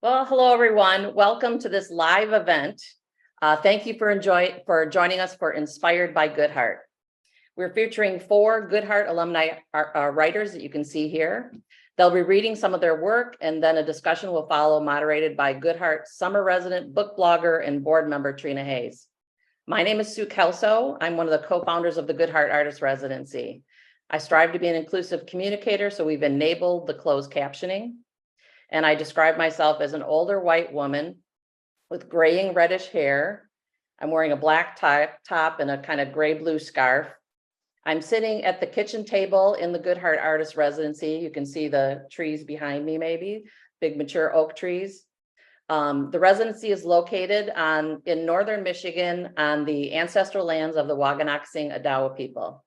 Well, hello, everyone. Welcome to this live event. Thank you for joining us for Inspired by Good Hart. We're featuring 4 Good Hart alumni writers that you can see here. They'll be reading some of their work, and then a discussion will follow, moderated by Good Hart summer resident, book blogger, and board member Trina Hayes. My name is Sue Kelso. I'm one of the co-founders of the Good Hart Artist Residency. I strive to be an inclusive communicator, so we've enabled the closed captioning. And I describe myself as an older white woman with graying reddish hair. I'm wearing a black top and a kind of gray blue scarf. I'm sitting at the kitchen table in the Good Hart Artist Residency. You can see the trees behind me, maybe big mature oak trees. The residency is located in northern Michigan on the ancestral lands of the Waganakising Odawa people.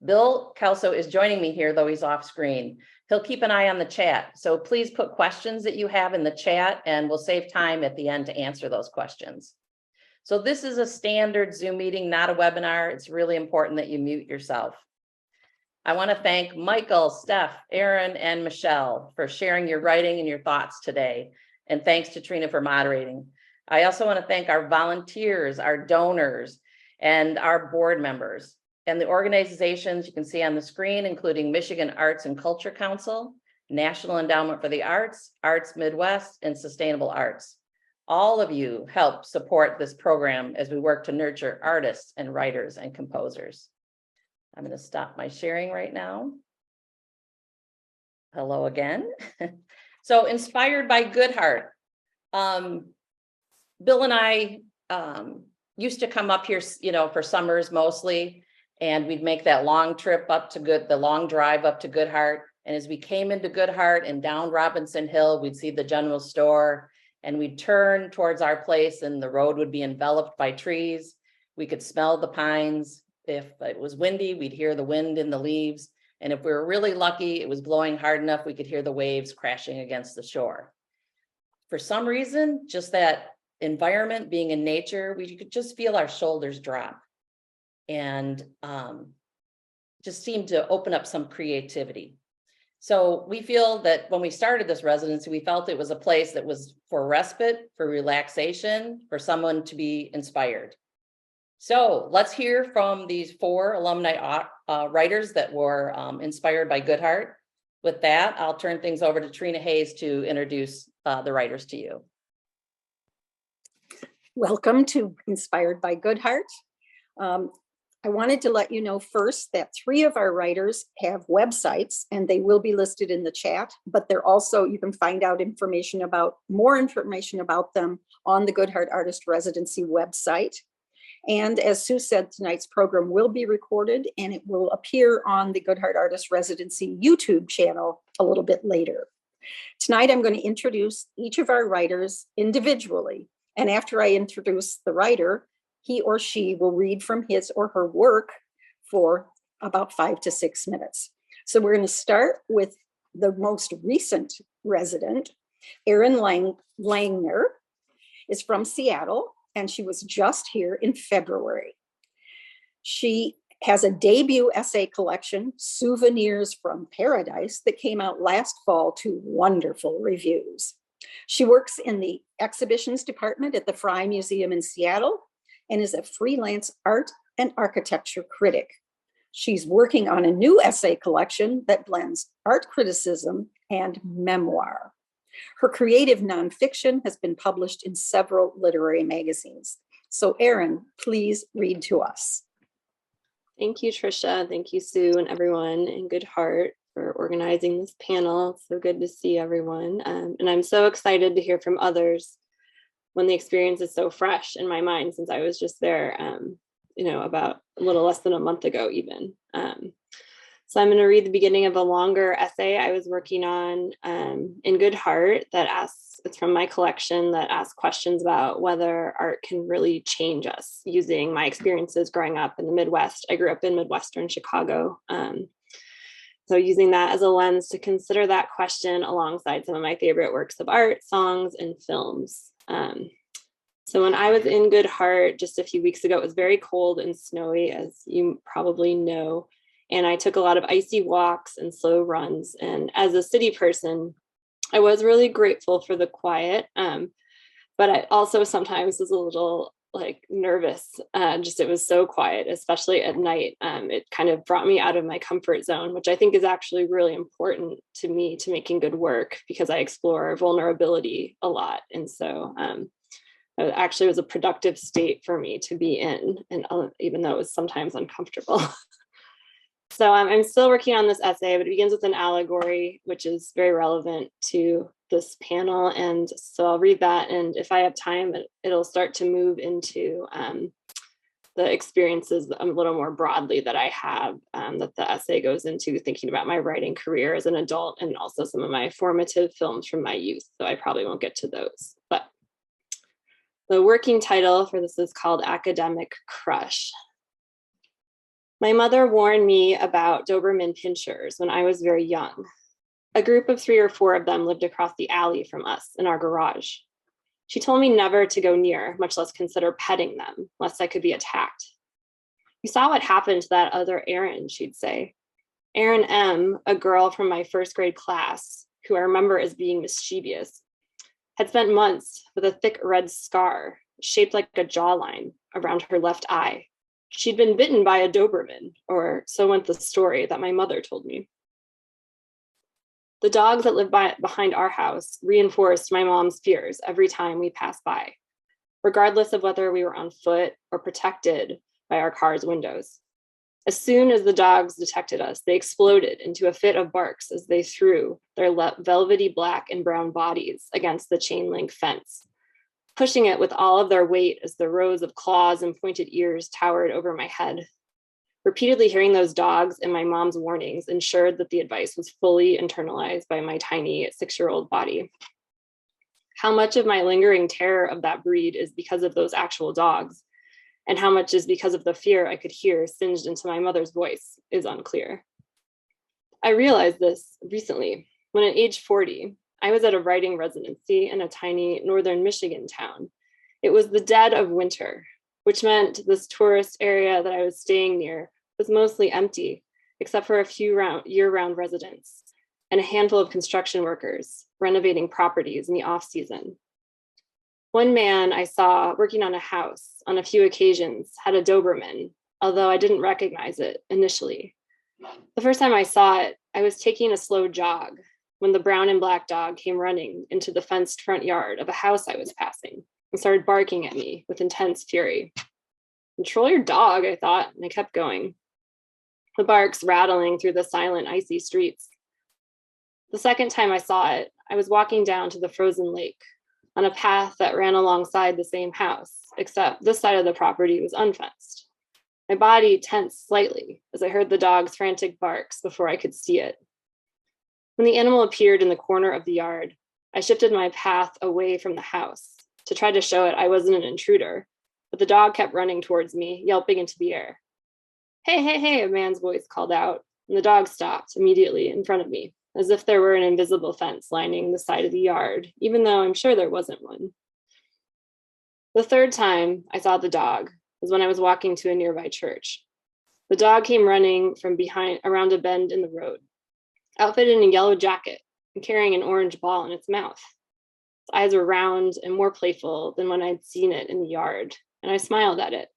Bill Kelso is joining me here, though he's off screen. He'll keep an eye on the chat. So please put questions that you have in the chat, and we'll save time at the end to answer those questions. So this is a standard Zoom meeting, not a webinar. It's really important that you mute yourself. I want to thank Michael, Steph, Erin, and Michele for sharing your writing and your thoughts today. And thanks to Trina for moderating. I also want to thank our volunteers, our donors, and our board members. And the organizations you can see on the screen, including Michigan Arts and Culture Council, National Endowment for the Arts, Arts Midwest, and Sustainable Arts. All of you help support this program as we work to nurture artists and writers and composers. I'm going to stop my sharing right now. Hello again. So inspired by Good Hart. Bill and I used to come up here, for summers mostly. And we'd make that long trip up to the long drive up to Good Hart. And as we came into Good Hart and down Robinson Hill, we'd see the general store and we'd turn towards our place and the road would be enveloped by trees. We could smell the pines. If it was windy, we'd hear the wind in the leaves. And if we were really lucky, it was blowing hard enough, we could hear the waves crashing against the shore. For some reason, just that environment, being in nature, we could just feel our shoulders drop. And just seemed to open up some creativity. So we feel that when we started this residency, we felt it was a place that was for respite, for relaxation, for someone to be inspired. So let's hear from these 4 alumni writers that were inspired by Good Hart. With that, I'll turn things over to Trina Hayes to introduce the writers to you. Welcome to Inspired by Good Hart. I wanted to let you know first that 3 of our writers have websites and they will be listed in the chat, but they're also, you can find out more information about them on the Good Hart Artist Residency website. And as Sue said, tonight's program will be recorded and it will appear on the Good Hart Artist Residency YouTube channel a little bit later. Tonight, I'm going to introduce each of our writers individually. And after I introduce the writer, he or she will read from his or her work for about 5 to 6 minutes. So we're going to start with the most recent resident. Erin Langner is from Seattle, and she was just here in February. She has a debut essay collection, Souvenirs from Paradise, that came out last fall to wonderful reviews. She works in the exhibitions department at the Frye Museum in Seattle, and is a freelance art and architecture critic. She's working on a new essay collection that blends art criticism and memoir. Her creative nonfiction has been published in several literary magazines. So Erin, please read to us. Thank you, Tricia. Thank you, Sue, and everyone in Good Hart for organizing this panel. It's so good to see everyone. And I'm so excited to hear from others when the experience is so fresh in my mind, since I was just there, about a little less than a month ago even. So I'm going to read the beginning of a longer essay I was working on in Good Hart it's from my collection, that asks questions about whether art can really change us, using my experiences growing up in the Midwest. I grew up in Midwestern Chicago. So using that as a lens to consider that question alongside some of my favorite works of art, songs, and films. So when I was in Good Hart just a few weeks ago, it was very cold and snowy, as you probably know. And I took a lot of icy walks and slow runs. And as a city person, I was really grateful for the quiet, but I also sometimes was a little like nervous. Just it was so quiet, especially at night. It kind of brought me out of my comfort zone, which I think is actually really important to me to making good work because I explore vulnerability a lot. And so it actually was a productive state for me to be in, and even though it was sometimes uncomfortable. So I'm still working on this essay, but it begins with an allegory, which is very relevant to this panel. And so I'll read that. And if I have time, it'll start to move into the experiences a little more broadly that I have, that the essay goes into, thinking about my writing career as an adult and also some of my formative films from my youth. So I probably won't get to those. But the working title for this is called Academic Crush. My mother warned me about Doberman pinschers when I was very young. A group of 3 or 4 of them lived across the alley from us in our garage. She told me never to go near, much less consider petting them, lest I could be attacked. You saw what happened to that other Erin, she'd say. Erin M., a girl from my first grade class, who I remember as being mischievous, had spent months with a thick red scar shaped like a jawline around her left eye. She'd been bitten by a Doberman, or so went the story that my mother told me. The dogs that lived behind our house reinforced my mom's fears every time we passed by, regardless of whether we were on foot or protected by our car's windows. As soon as the dogs detected us, they exploded into a fit of barks as they threw their velvety black and brown bodies against the chain link fence, pushing it with all of their weight as the rows of claws and pointed ears towered over my head. Repeatedly hearing those dogs and my mom's warnings ensured that the advice was fully internalized by my tiny 6-year-old body. How much of my lingering terror of that breed is because of those actual dogs, and how much is because of the fear I could hear singed into my mother's voice is unclear. I realized this recently when at age 40, I was at a writing residency in a tiny northern Michigan town. It was the dead of winter, which meant this tourist area that I was staying near was mostly empty, except for a few year-round residents and a handful of construction workers renovating properties in the off-season. One man I saw working on a house on a few occasions had a Doberman, although I didn't recognize it initially. The first time I saw it, I was taking a slow jog when the brown and black dog came running into the fenced front yard of a house I was passing and started barking at me with intense fury. Control your dog, I thought, and I kept going. The barks rattling through the silent, icy streets. The second time I saw it, I was walking down to the frozen lake on a path that ran alongside the same house, except this side of the property was unfenced. My body tensed slightly as I heard the dog's frantic barks before I could see it. When the animal appeared in the corner of the yard, I shifted my path away from the house to try to show it I wasn't an intruder, but the dog kept running towards me, yelping into the air. Hey, hey, hey, a man's voice called out, and the dog stopped immediately in front of me, as if there were an invisible fence lining the side of the yard, even though I'm sure there wasn't one. The third time I saw the dog was when I was walking to a nearby church. The dog came running from behind around a bend in the road, outfitted in a yellow jacket and carrying an orange ball in its mouth. Its eyes were round and more playful than when I'd seen it in the yard, and I smiled at it.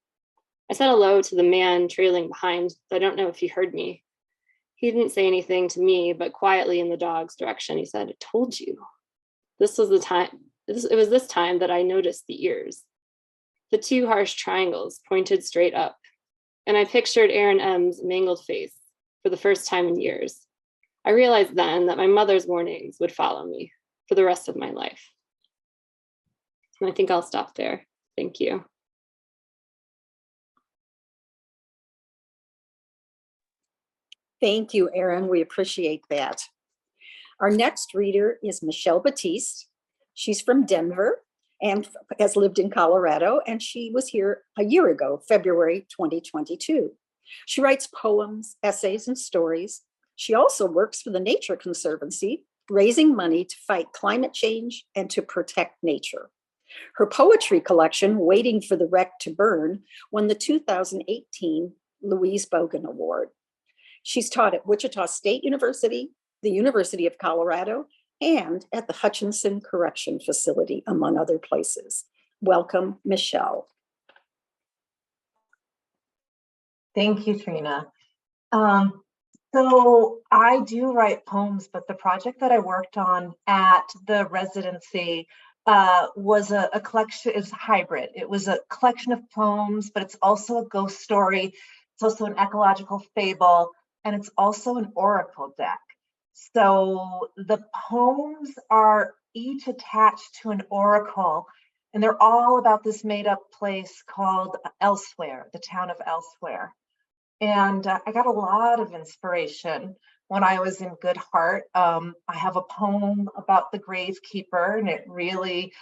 I said hello to the man trailing behind, but I don't know if he heard me. He didn't say anything to me, but quietly in the dog's direction, he said, "I told you." This was the time. It was this time that I noticed the ears. The 2 harsh triangles pointed straight up, and I pictured Erin M.'s mangled face for the first time in years. I realized then that my mother's warnings would follow me for the rest of my life. And I think I'll stop there. Thank you. Thank you, Erin. We appreciate that. Our next reader is Michele Battiste. She's from Denver and has lived in Colorado, and she was here a year ago, February 2022. She writes poems, essays, and stories. She also works for the Nature Conservancy, raising money to fight climate change and to protect nature. Her poetry collection, Waiting for the Wreck to Burn, won the 2018 Louise Bogan Award. She's taught at Wichita State University, the University of Colorado, and at the Hutchinson Correction Facility, among other places. Welcome, Michele. Thank you, Trina. So I do write poems, but the project that I worked on at the residency was a collection. It was hybrid. It was a collection of poems, but it's also a ghost story. It's also an ecological fable, and it's also an oracle deck. So the poems are each attached to an oracle, and they're all about this made-up place called Elsewhere, the town of Elsewhere. And I got a lot of inspiration when I was in Good Hart. I have a poem about the gravekeeper, and it really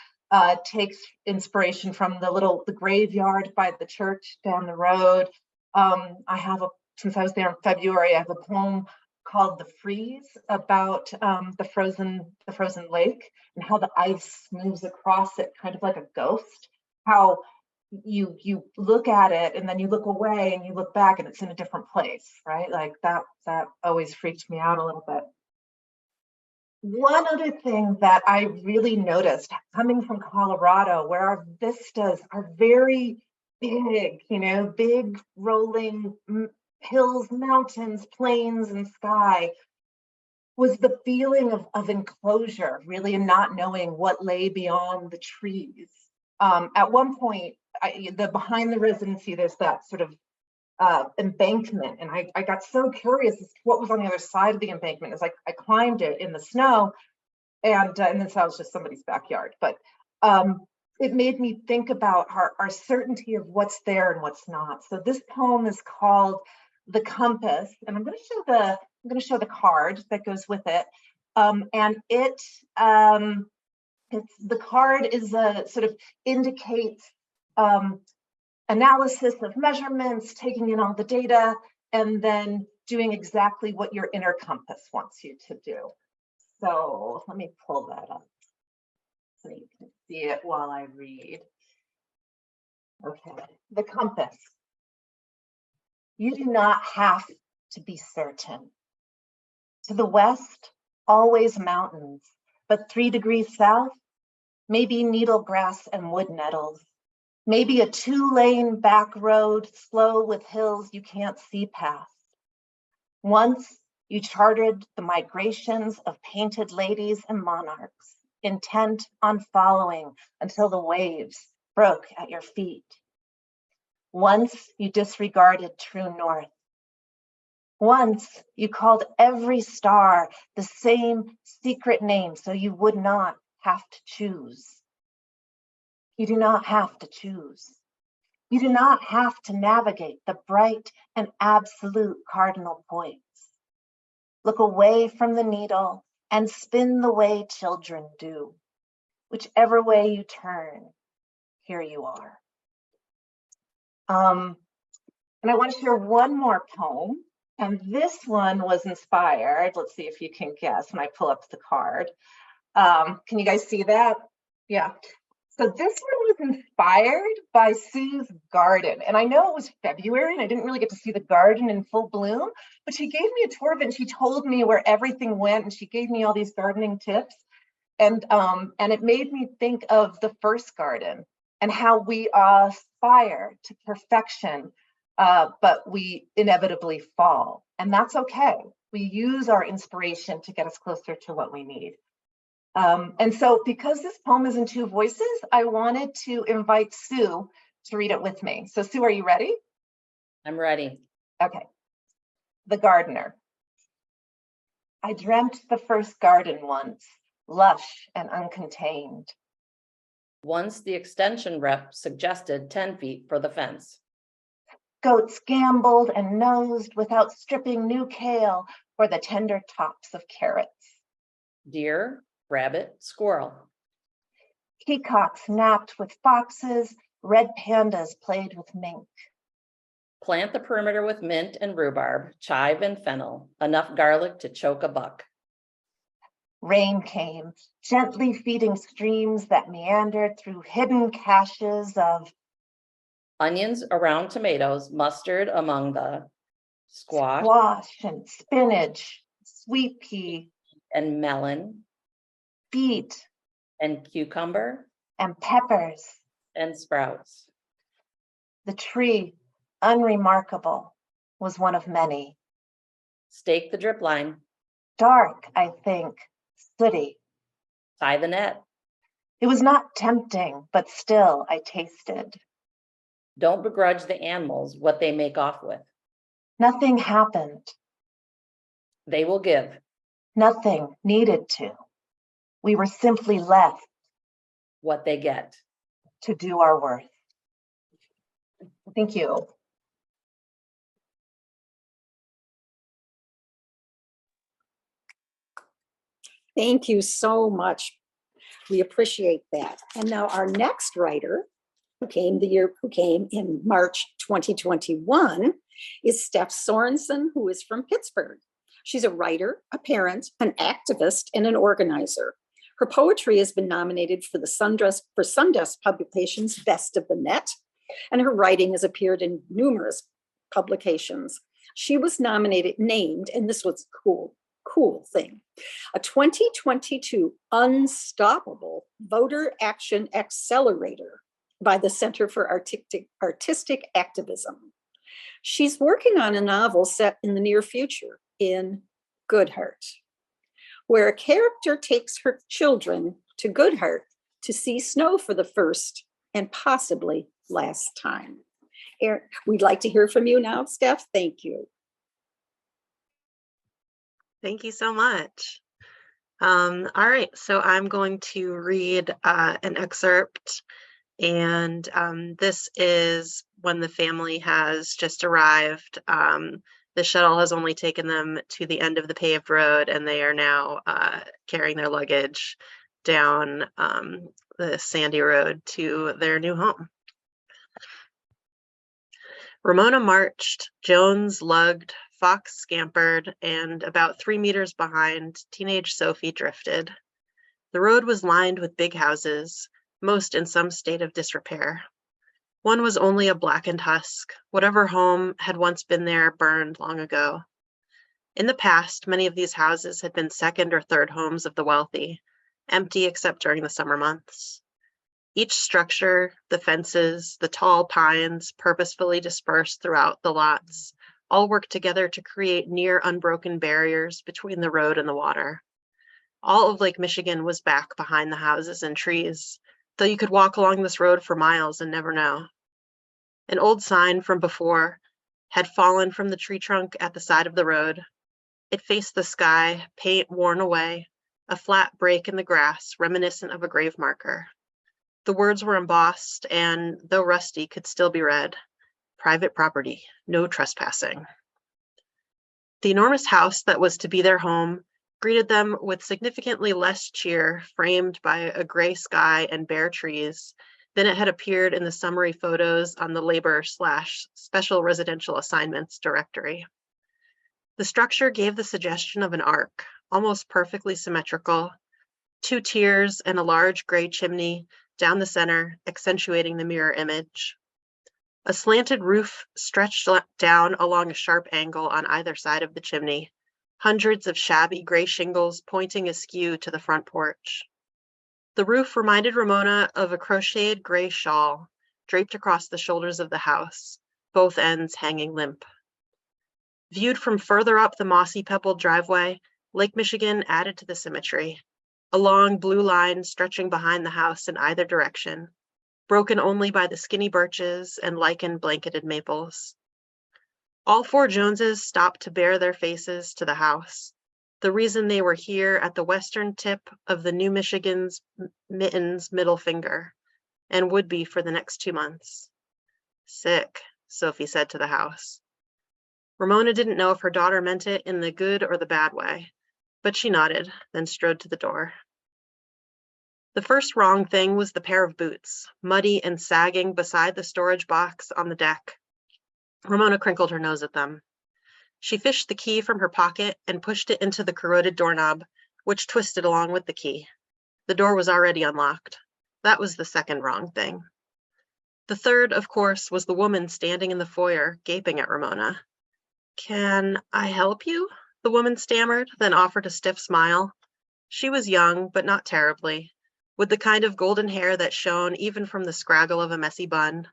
takes inspiration from the graveyard by the church down the road. Since I was there in February, I have a poem called The Freeze about the frozen lake and how the ice moves across it, kind of like a ghost. How you look at it and then you look away and you look back and it's in a different place, right? Like that always freaked me out a little bit. One other thing that I really noticed coming from Colorado, where our vistas are very big, big rolling hills, mountains, plains, and sky, was the feeling of enclosure, really, and not knowing what lay beyond the trees. At one point, behind the residency, there's that sort of embankment, and I got so curious as to what was on the other side of the embankment as I climbed it in the snow, and this was just somebody's backyard, but it made me think about our certainty of what's there and what's not. So this poem is called The Compass, and I'm going to show the card that goes with it, and the card is a sort of indicates analysis of measurements, taking in all the data, and then doing exactly what your inner compass wants you to do. So let me pull that up so you can see it while I read. Okay, the compass. You do not have to be certain. To the west, always mountains, but 3 degrees south, maybe needle grass and wood nettles. Maybe a 2-lane back road, slow with hills you can't see past. Once you charted the migrations of painted ladies and monarchs, intent on following until the waves broke at your feet. Once you disregarded true north. Once you called every star the same secret name so you would not have to choose. You do not have to choose. You do not have to navigate the bright and absolute cardinal points. Look away from the needle and spin the way children do. Whichever way you turn, here you are. And I want to share one more poem. And this one was inspired. Let's see if you can guess when I pull up the card. Can you guys see that? Yeah. So this one was inspired by Sue's garden. And I know it was February and I didn't really get to see the garden in full bloom, but she gave me a tour of it and she told me where everything went and she gave me all these gardening tips. And it made me think of the first garden and how we aspire to perfection, but we inevitably fall. And that's okay. We use our inspiration to get us closer to what we need. And so because this poem is in 2 voices, I wanted to invite Sue to read it with me. So Sue, are you ready? I'm ready. Okay. The Gardener. I dreamt the first garden once, lush and uncontained. Once the extension rep suggested 10 feet for the fence. Goats gamboled and nosed without stripping new kale or the tender tops of carrots. Deer, rabbit, squirrel. Peacocks napped with foxes, red pandas played with mink. Plant the perimeter with mint and rhubarb, chive and fennel, enough garlic to choke a buck. Rain came, gently feeding streams that meandered through hidden caches of Onions around tomatoes, mustard among the squash squash and spinach, sweet pea, and melon. beet, and cucumber and peppers. and sprouts. The tree, unremarkable, was one of many. Stake the drip line, Dark, I think, sooty. tie the net. It was not tempting, but still I tasted. Don't begrudge the animals what they make off with. Nothing happened. They will give. Nothing needed to. We were simply left What they get. to do our worth. Thank you. Thank you so much. We appreciate that. And now our next writer who came in March 2021 is Steph Sorensen, who is from Pittsburgh. She's a writer, a parent, an activist, and an organizer. Her poetry has been nominated for the Sundust Publications Best of the Net, and her writing has appeared in numerous publications. She was named, and this was cool thing, a 2022 Unstoppable Voter Action Accelerator by the Center for Artistic Activism. She's working on a novel set in the near future in Good Hart, where a character takes her children to Good Hart to see snow for the first and possibly last time. Erin, we'd like to hear from you now, Steph. Thank you. Thank you so much. All right, so I'm going to read an excerpt, and this is when the family has just arrived. The shuttle has only taken them to the end of the paved road, and they are now carrying their luggage down the sandy road to their new home. Ramona marched, Jones lugged, Fox scampered, and about 3 meters behind, teenage Sophie drifted. The road was lined with big houses, most in some state of disrepair. One was only a blackened husk. Whatever home had once been there burned long ago. In the past, many of these houses had been second or third homes of the wealthy, empty except during the summer months. Each structure, the fences, the tall pines purposefully dispersed throughout the lots, all worked together to create near unbroken barriers between the road and the water. All of Lake Michigan was back behind the houses and trees, though you could walk along this road for miles and never know. An old sign from before had fallen from the tree trunk at the side of the road. It faced the sky, paint worn away, a flat break in the grass reminiscent of a grave marker. The words were embossed and, though rusty, could still be read. Private property, no trespassing. The enormous house that was to be their home greeted them with significantly less cheer, framed by a gray sky and bare trees, than it had appeared in the summary photos on the labor/special residential assignments directory. The structure gave the suggestion of an arc, almost perfectly symmetrical, 2 tiers and a large gray chimney down the center, accentuating the mirror image. A slanted roof stretched down along a sharp angle on either side of the chimney, hundreds of shabby gray shingles pointing askew to the front porch. The roof reminded Ramona of a crocheted gray shawl draped across the shoulders of the house, both ends hanging limp. Viewed from further up the mossy pebbled driveway, Lake Michigan added to the symmetry, a long blue line stretching behind the house in either direction, broken only by the skinny birches and lichen-blanketed maples. All 4 Joneses stopped to bare their faces to the house, the reason they were here at the western tip of the New Michigan's Mitten's middle finger, and would be for the next 2 months. Sick, Sophie said to the house. Ramona didn't know if her daughter meant it in the good or the bad way, but she nodded, then strode to the door. The first wrong thing was the pair of boots, muddy and sagging beside the storage box on the deck. Ramona crinkled her nose at them. She fished the key from her pocket and pushed it into the corroded doorknob, which twisted along with the key. The door was already unlocked. That was the second wrong thing. The third, of course, was the woman standing in the foyer, gaping at Ramona. "Can I help you?" the woman stammered, then offered a stiff smile. She was young, but not terribly, with the kind of golden hair that shone even from the scraggle of a messy bun.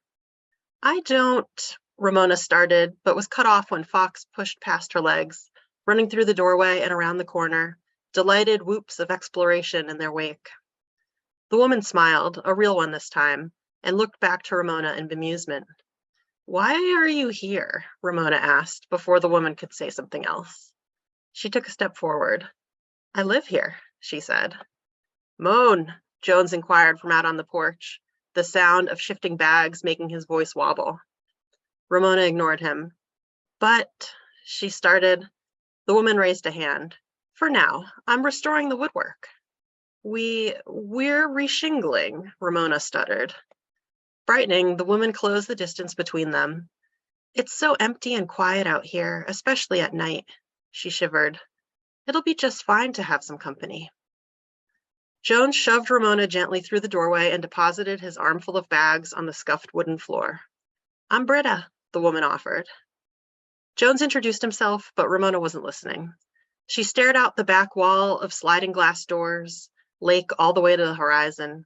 I don't, Ramona started, but was cut off when Fox pushed past her legs, running through the doorway and around the corner, delighted whoops of exploration in their wake. The woman smiled, a real one this time, and looked back to Ramona in bemusement. Why are you here? Ramona asked before the woman could say something else. She took a step forward. I live here, she said. Moan, Jones inquired from out on the porch, the sound of shifting bags making his voice wobble. Ramona ignored him. But, she started. The woman raised a hand. For now, I'm restoring the woodwork. We're reshingling, Ramona stuttered. Brightening, the woman closed the distance between them. It's so empty and quiet out here, especially at night, she shivered. It'll be just fine to have some company. Jones shoved Ramona gently through the doorway and deposited his armful of bags on the scuffed wooden floor. I'm Britta, the woman offered. Jones introduced himself, but Ramona wasn't listening. She stared out the back wall of sliding glass doors, lake all the way to the horizon.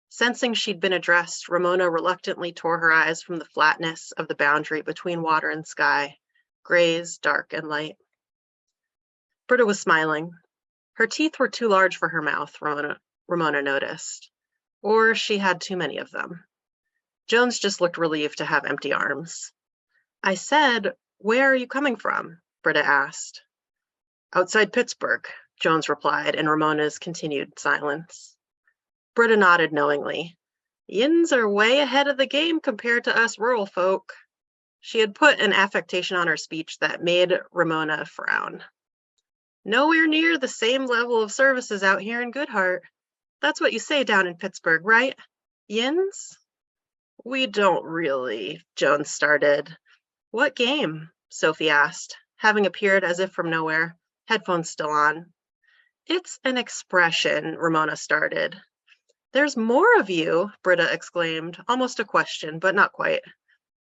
Sensing she'd been addressed, Ramona reluctantly tore her eyes from the flatness of the boundary between water and sky, grays, dark, and light. Britta was smiling. Her teeth were too large for her mouth, Ramona noticed. Or she had too many of them. Jones just looked relieved to have empty arms. I said, where are you coming from? Britta asked. Outside Pittsburgh, Jones replied in Ramona's continued silence. Britta nodded knowingly. Yins are way ahead of the game compared to us rural folk. She had put an affectation on her speech that made Ramona frown. Nowhere near the same level of services out here in Good Hart. That's what you say down in Pittsburgh, right? Yins? We don't really, Jones started. What game? Sophie asked, having appeared as if from nowhere, headphones still on. It's an expression, Ramona started. There's more of you, Britta exclaimed, almost a question, but not quite.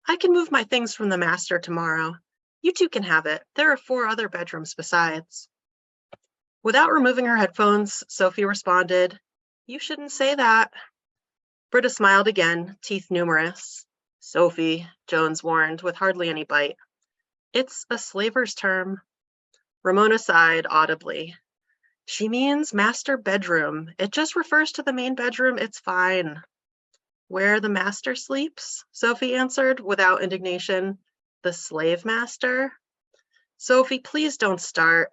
I can move my things from the master tomorrow. You two can have it. There are 4 other bedrooms besides. Without removing her headphones, Sophie responded, You shouldn't say that. Britta smiled again, teeth numerous. Sophie, Jones warned, with hardly any bite. It's a slaver's term. Ramona sighed audibly. She means master bedroom. It just refers to the main bedroom. It's fine. Where the master sleeps? Sophie answered without indignation. The slave master? Sophie, please don't start.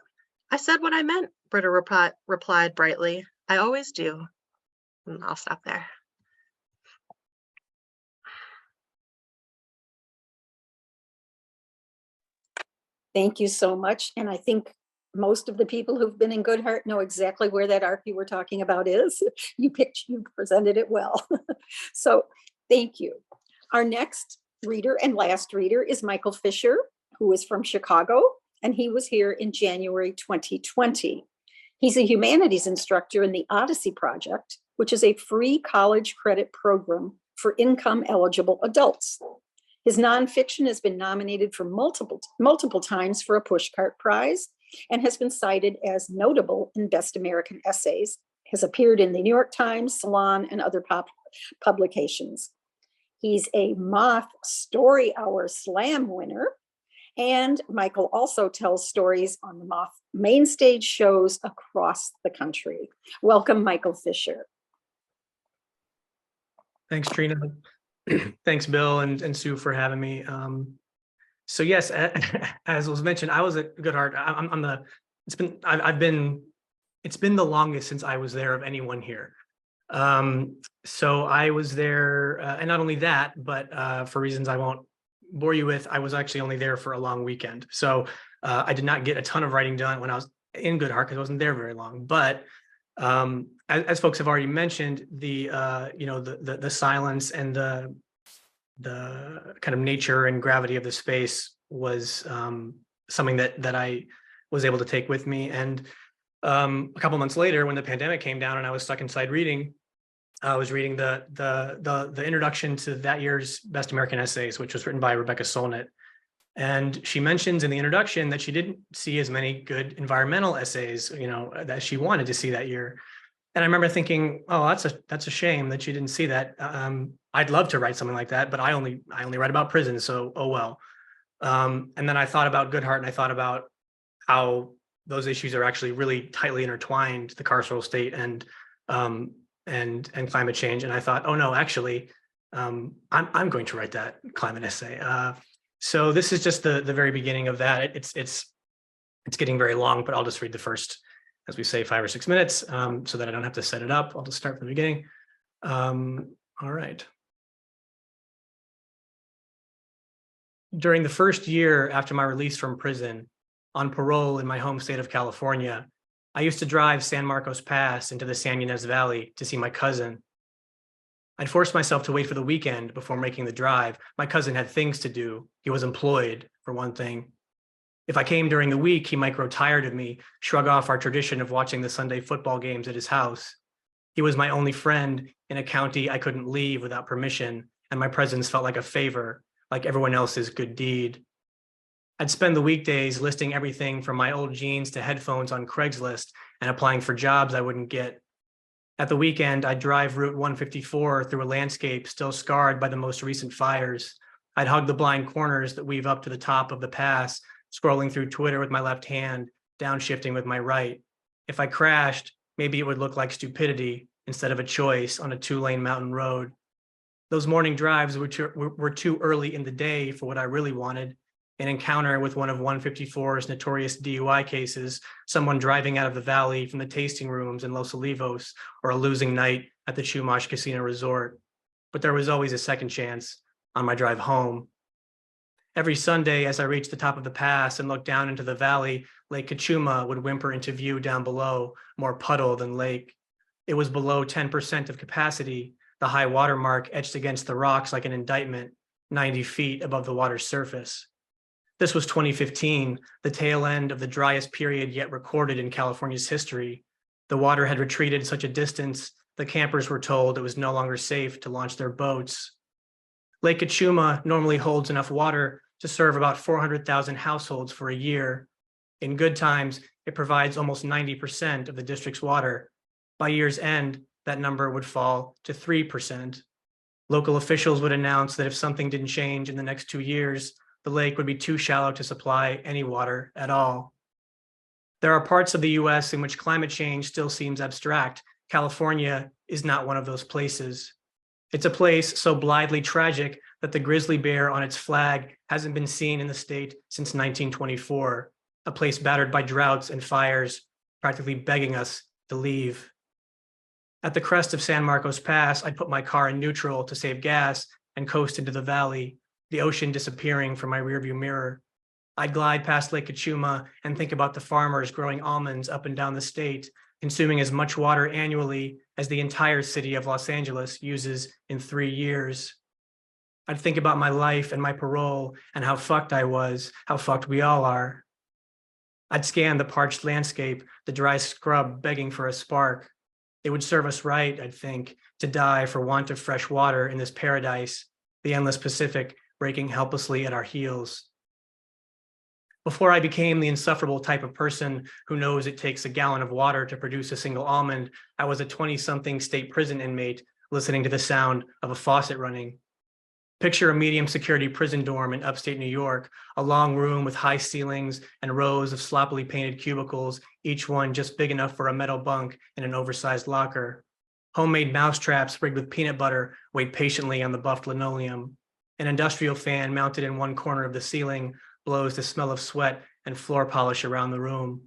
I said what I meant, Britta replied brightly. I always do. I'll stop there. Thank you so much. And I think most of the people who've been in Good Hart know exactly where that ARC you were talking about is. You presented it well. So thank you. Our next reader and last reader is Michael Fischer, who is from Chicago, and he was here in January 2020. He's a humanities instructor in the Odyssey Project, which is a free college credit program for income-eligible adults. His nonfiction has been nominated for multiple times for a Pushcart Prize and has been cited as notable in Best American Essays, has appeared in the New York Times, Salon, and other publications. He's a Moth Story Hour Slam winner, and Michael also tells stories on the Moth main stage shows across the country. Welcome, Michael Fischer. Thanks, Trina. Thanks, Bill and Sue, for having me. So yes, as was mentioned, I was at Good Hart. It's been the longest since I was there of anyone here. So I was there, and not only that, but for reasons I won't bore you with, I was actually only there for a long weekend. So I did not get a ton of writing done when I was in Good Hart because I wasn't there very long. But as folks have already mentioned, the silence and the kind of nature and gravity of the space was something that I was able to take with me. And a couple months later, when the pandemic came down and I was stuck inside reading, I was reading the introduction to that year's Best American Essays, which was written by Rebecca Solnit. And she mentions in the introduction that she didn't see as many good environmental essays, that she wanted to see that year. And I remember thinking, oh, that's a shame that she didn't see that. I'd love to write something like that, but I only write about prison, so oh well. And then I thought about Good Hart, and I thought about how those issues are actually really tightly intertwined, the carceral state and climate change. And I thought, oh no, actually, I'm going to write that climate essay. So this is just the very beginning of that. It's getting very long, but I'll just read the first, as we say, 5 or 6 minutes, so that I don't have to set it up. I'll just start from the beginning. All right. During the first year after my release from prison, on parole in my home state of California, I used to drive San Marcos Pass into the San Ynez Valley to see my cousin. I'd forced myself to wait for the weekend before making the drive. My cousin had things to do. He was employed, for one thing. If I came during the week, he might grow tired of me, shrug off our tradition of watching the Sunday football games at his house. He was my only friend in a county I couldn't leave without permission, and my presence felt like a favor, like everyone else's good deed. I'd spend the weekdays listing everything from my old jeans to headphones on Craigslist and applying for jobs I wouldn't get. At the weekend, I'd drive Route 154 through a landscape still scarred by the most recent fires. I'd hug the blind corners that weave up to the top of the pass, scrolling through Twitter with my left hand, downshifting with my right. If I crashed, maybe it would look like stupidity instead of a choice on a 2-lane mountain road. Those morning drives were too early in the day for what I really wanted. An encounter with one of 154's notorious DUI cases, someone driving out of the valley from the tasting rooms in Los Olivos, or a losing night at the Chumash Casino Resort. But there was always a second chance on my drive home. Every Sunday, as I reached the top of the pass and looked down into the valley, Lake Kachuma would whimper into view down below, more puddle than lake. It was below 10% of capacity, the high water mark etched against the rocks like an indictment, 90 feet above the water's surface. This was 2015, the tail end of the driest period yet recorded in California's history. The water had retreated such a distance, the campers were told it was no longer safe to launch their boats. Lake Kachuma normally holds enough water to serve about 400,000 households for a year. In good times, it provides almost 90% of the district's water. By year's end, that number would fall to 3%. Local officials would announce that if something didn't change in the next 2 years, the lake would be too shallow to supply any water at all. There are parts of the US in which climate change still seems abstract. California is not one of those places. It's a place so blithely tragic that the grizzly bear on its flag hasn't been seen in the state since 1924, a place battered by droughts and fires, practically begging us to leave. At the crest of San Marcos Pass, I'd put my car in neutral to save gas and coast into the valley, the ocean disappearing from my rearview mirror. I'd glide past Lake Kachuma and think about the farmers growing almonds up and down the state, consuming as much water annually as the entire city of Los Angeles uses in 3 years. I'd think about my life and my parole and how fucked I was, how fucked we all are. I'd scan the parched landscape, the dry scrub begging for a spark. It would serve us right, I'd think, to die for want of fresh water in this paradise, the endless Pacific breaking helplessly at our heels. Before I became the insufferable type of person who knows it takes a gallon of water to produce a single almond, I was a 20-something state prison inmate listening to the sound of a faucet running. Picture a medium security prison dorm in upstate New York, a long room with high ceilings and rows of sloppily painted cubicles, each one just big enough for a metal bunk and an oversized locker. Homemade mousetraps rigged with peanut butter wait patiently on the buffed linoleum. An industrial fan mounted in one corner of the ceiling blows the smell of sweat and floor polish around the room.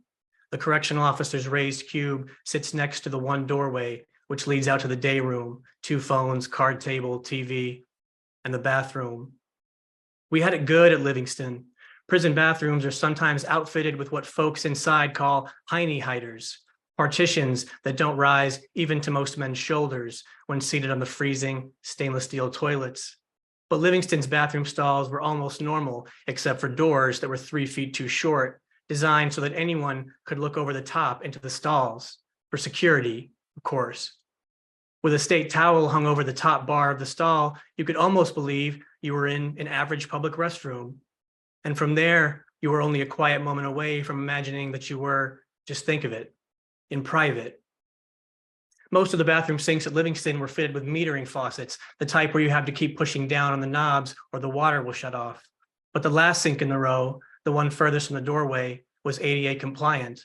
The correctional officer's raised cube sits next to the one doorway, which leads out to the day room, 2 phones, card table, TV, and the bathroom. We had it good at Livingston. Prison bathrooms are sometimes outfitted with what folks inside call hiney hiders, partitions that don't rise even to most men's shoulders when seated on the freezing stainless steel toilets. But Livingston's bathroom stalls were almost normal, except for doors that were 3 feet too short, designed so that anyone could look over the top into the stalls, for security, of course. With a state towel hung over the top bar of the stall, you could almost believe you were in an average public restroom. And from there, you were only a quiet moment away from imagining that you were, just think of it, in private. Most of the bathroom sinks at Livingston were fitted with metering faucets, the type where you have to keep pushing down on the knobs or the water will shut off. But the last sink in the row, the one furthest from the doorway, was ADA compliant.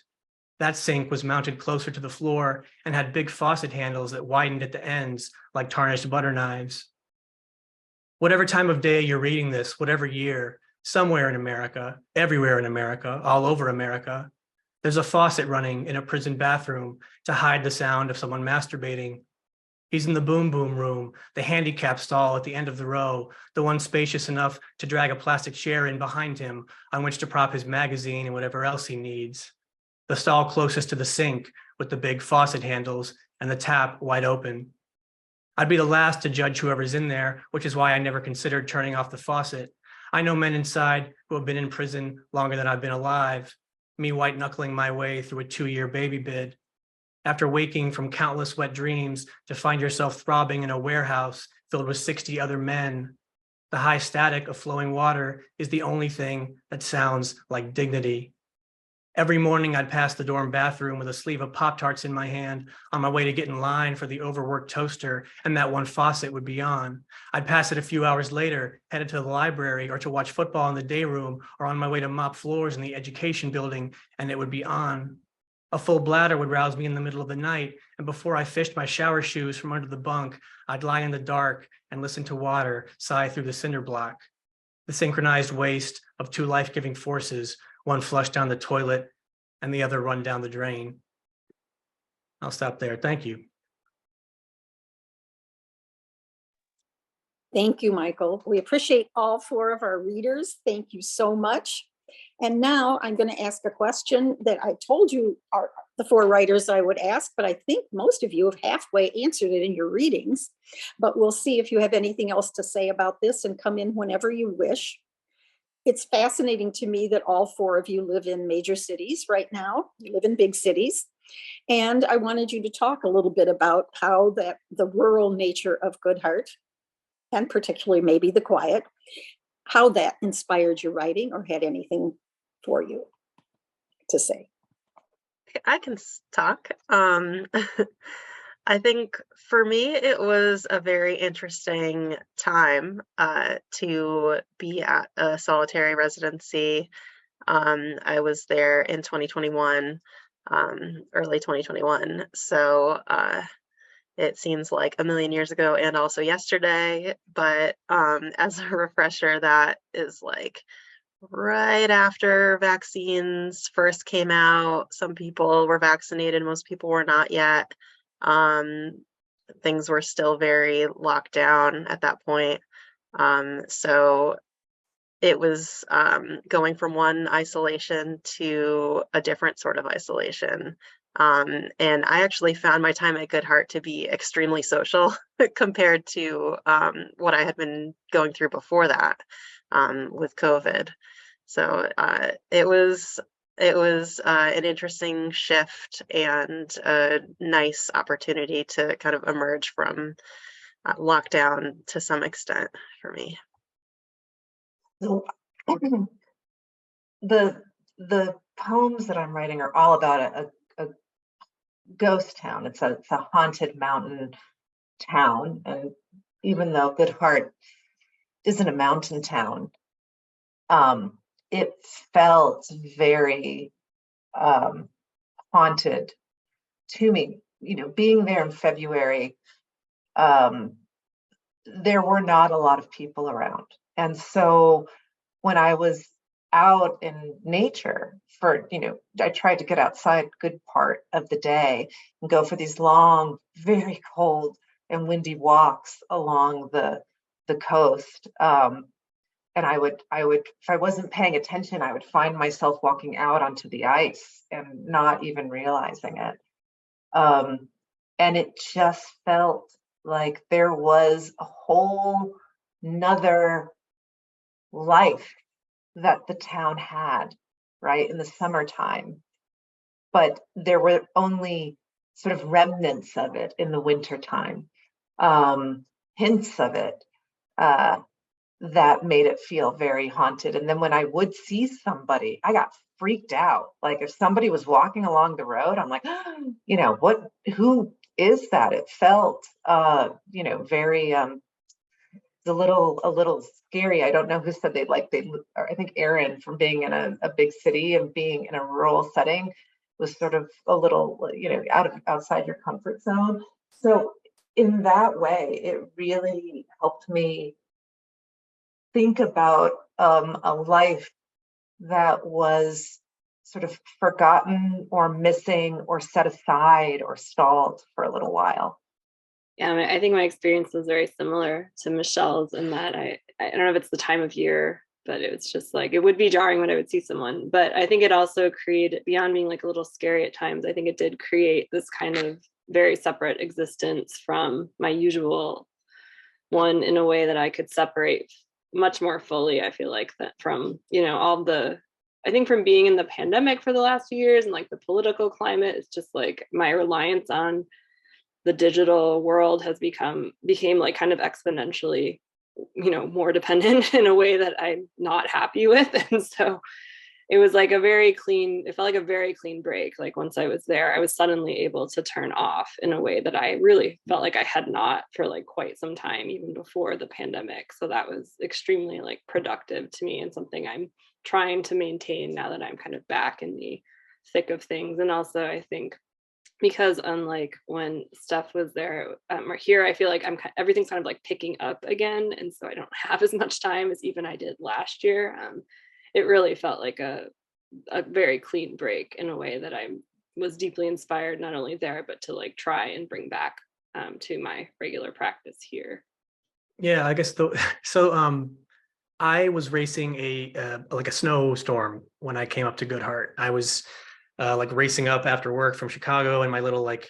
That sink was mounted closer to the floor and had big faucet handles that widened at the ends like tarnished butter knives. Whatever time of day you're reading this, whatever year, somewhere in America, everywhere in America, all over America, there's a faucet running in a prison bathroom to hide the sound of someone masturbating. He's in the boom boom room, the handicap stall at the end of the row, the one spacious enough to drag a plastic chair in behind him on which to prop his magazine and whatever else he needs. The stall closest to the sink with the big faucet handles and the tap wide open. I'd be the last to judge whoever's in there, which is why I never considered turning off the faucet. I know men inside who have been in prison longer than I've been alive, me white knuckling my way through a 2-year baby bid. After waking from countless wet dreams to find yourself throbbing in a warehouse filled with 60 other men, the high static of flowing water is the only thing that sounds like dignity. Every morning I'd pass the dorm bathroom with a sleeve of Pop-Tarts in my hand on my way to get in line for the overworked toaster, and that one faucet would be on. I'd pass it a few hours later, headed to the library or to watch football in the day room or on my way to mop floors in the education building, and it would be on. A full bladder would rouse me in the middle of the night, and before I fished my shower shoes from under the bunk, I'd lie in the dark and listen to water sigh through the cinder block. The synchronized waste of 2 life-giving forces, one flush down the toilet and the other run down the drain. I'll stop there. Thank you. Thank you, Michael. We appreciate all 4 of our readers. Thank you so much. And now I'm going to ask a question that I told you are the 4 writers I would ask, but I think most of you have halfway answered it in your readings. But we'll see if you have anything else to say about this and come in whenever you wish. It's fascinating to me that all 4 of you live in major cities right now. You live in big cities. And I wanted you to talk a little bit about how that the rural nature of Good Hart, and particularly maybe the quiet, how that inspired your writing or had anything for you to say. I can talk. I think for me, it was a very interesting time to be at a solitary residency. I was there in 2021, early 2021. So it seems like a million years ago and also yesterday. But as a refresher, that is like right after vaccines first came out. Some people were vaccinated, most people were not yet. Things were still very locked down at that point. So it was going from one isolation to a different sort of isolation. And I actually found my time at Good Hart to be extremely social compared to what I had been going through before that with COVID. So it was an interesting shift and a nice opportunity to kind of emerge from lockdown to some extent for me. So the poems that I'm writing are all about a ghost town. It's a haunted mountain town, and even though Good Hart isn't a mountain town, it felt very haunted to me. You know, being there in February, there were not a lot of people around. And so when I was out in nature for, I tried to get outside a good part of the day and go for these long, very cold and windy walks along the coast. And I would, if I wasn't paying attention, I would find myself walking out onto the ice and not even realizing it. And it just felt like there was a whole nother life that the town had, right, in the summertime. But there were only sort of remnants of it in the wintertime, hints of it. that made it feel very haunted. And then when I would see somebody, I got freaked out. Like if somebody was walking along the road, I'm like, who is that? It felt, very, a little scary. I don't know who said or I think Erin, from being in a big city and being in a rural setting, was sort of a little, outside your comfort zone. So in that way, it really helped me think about a life that was sort of forgotten or missing or set aside or stalled for a little while. Yeah, I think my experience was very similar to Michelle's in that I don't know if it's the time of year, but it was just like, it would be jarring when I would see someone. But I think it also created, beyond being like a little scary at times, I think it did create this kind of very separate existence from my usual one in a way that I could separate much more fully. I feel like that from, I think from being in the pandemic for the last few years and like the political climate, it's just like my reliance on the digital world became like kind of exponentially, more dependent in a way that I'm not happy with. And so it was like it felt like a very clean break. Like once I was there, I was suddenly able to turn off in a way that I really felt like I had not for like quite some time, even before the pandemic. So that was extremely like productive to me and something I'm trying to maintain now that I'm kind of back in the thick of things. And also I think because unlike when Steph was there or here, I feel like everything's kind of like picking up again. And so I don't have as much time as even I did last year. It really felt like a very clean break in a way that I was deeply inspired, not only there, but to like try and bring back to my regular practice here. Yeah, I guess I was racing a snowstorm when I came up to Good Hart. I was like racing up after work from Chicago in my little like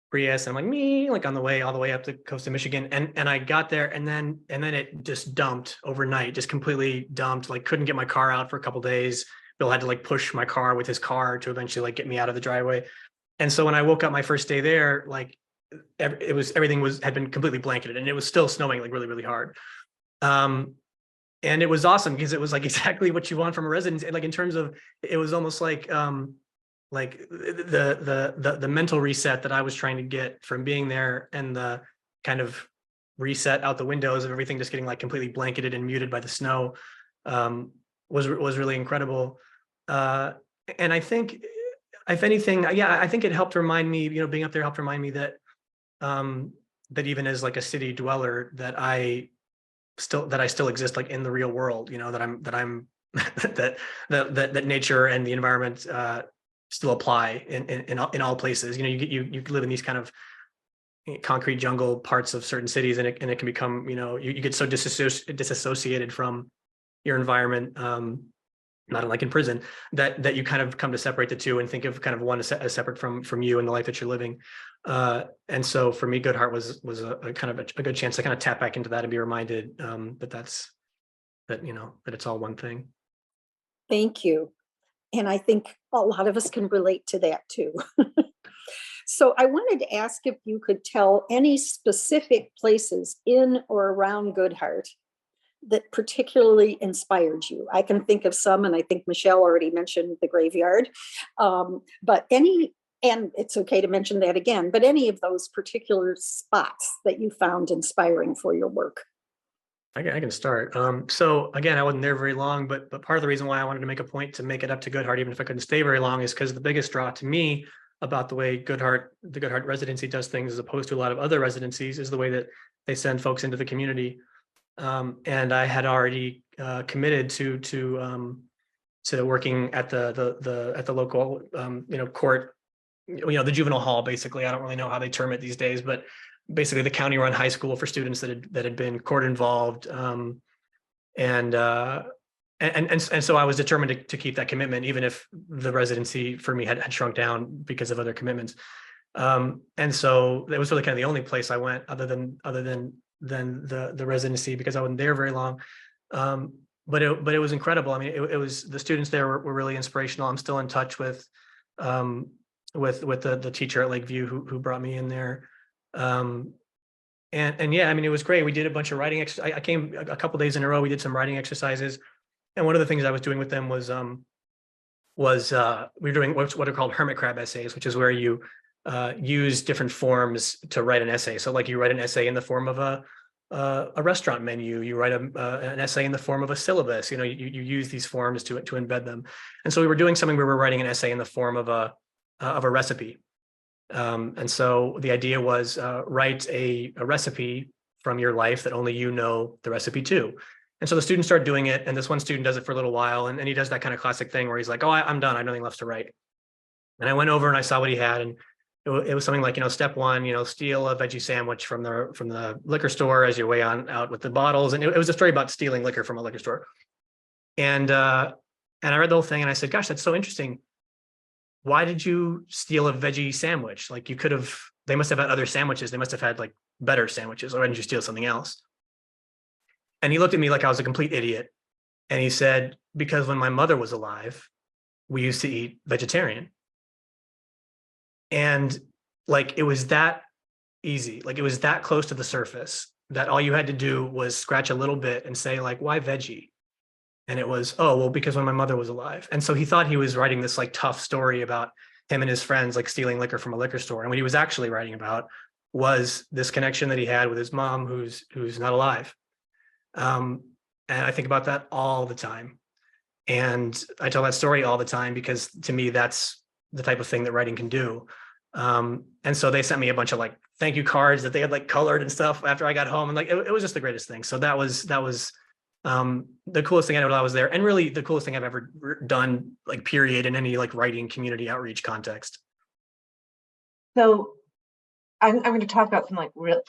Prius. And I'm like on the way all the way up the coast of Michigan. And I got there and then it just dumped overnight, just completely dumped, like couldn't get my car out for a couple of days. Bill had to like push my car with his car to eventually like get me out of the driveway. And so when I woke up my first day there, like everything had been completely blanketed and it was still snowing like really, really hard. And it was awesome because it was like exactly what you want from a residence. Like in terms of, it was almost like the mental reset that I was trying to get from being there, and the kind of reset out the windows of everything just getting like completely blanketed and muted by the snow was really incredible. And I think, if anything, I think it helped remind me, being up there helped remind me that that even as like a city dweller, that I still exist like in the real world, that nature and the environment still apply in all places. You live in these kind of concrete jungle parts of certain cities, and it can become, you get so disassociated from your environment, not like in prison, that you kind of come to separate the two and think of kind of one as separate from you and the life that you're living. And so for me, Good Hart was a kind of a good chance to kind of tap back into that and be reminded that it's all one thing. Thank you. And I think a lot of us can relate to that too. So I wanted to ask if you could tell any specific places in or around Good Hart that particularly inspired you. I can think of some, and I think Michele already mentioned the graveyard, but and it's okay to mention that again, but any of those particular spots that you found inspiring for your work. I can start. So again, I wasn't there very long, but part of the reason why I wanted to make a point to make it up to Good Hart, even if I couldn't stay very long, is because the biggest draw to me about the way the Good Hart Residency does things, as opposed to a lot of other residencies, is the way that they send folks into the community. And I had already committed to working at the local court, the juvenile hall. Basically, I don't really know how they term it these days, but basically the county-run high school for students that had been court involved, and so I was determined to keep that commitment, even if the residency for me had shrunk down because of other commitments. And so that was really kind of the only place I went other than the residency, because I wasn't there very long. But it was incredible. I mean, it was, the students there were really inspirational. I'm still in touch with the teacher at Lakeview who brought me in there. And yeah, I mean, it was great. We did a bunch of writing exercises. I came a couple days in a row. We did some writing exercises. And one of the things I was doing with them was we were doing what are called hermit crab essays, which is where you use different forms to write an essay. So like you write an essay in the form of a restaurant menu, you write an essay in the form of a syllabus, you use these forms to embed them. And so we were doing something where we were writing an essay in the form of a recipe. And so the idea was write a recipe from your life that only you know the recipe to. And so the students start doing it, and this one student does it for a little while, and he does that kind of classic thing where he's like, oh, I'm done. I have nothing left to write. And I went over and I saw what he had, and it was something like, step one, steal a veggie sandwich from the liquor store as your way on out with the bottles. And it was a story about stealing liquor from a liquor store. And I read the whole thing and I said, gosh, that's so interesting. Why did you steal a veggie sandwich? Like they must have had other sandwiches. They must have had like better sandwiches, or didn't you steal something else? And he looked at me like I was a complete idiot. And he said, because when my mother was alive, we used to eat vegetarian. And like, it was that easy. Like it was that close to the surface that all you had to do was scratch a little bit and say like, why veggie? And it was, oh, well, because when my mother was alive. And so he thought he was writing this like tough story about him and his friends like stealing liquor from a liquor store. And what he was actually writing about was this connection that he had with his mom, who's not alive. And I think about that all the time. And I tell that story all the time because to me, that's the type of thing that writing can do. And so they sent me a bunch of like thank you cards that they had like colored and stuff after I got home. And like, it was just the greatest thing. So that was the coolest thing I did while I was there. And really the coolest thing I've ever done, like period, in any like writing community outreach context. So I'm going to talk about some like real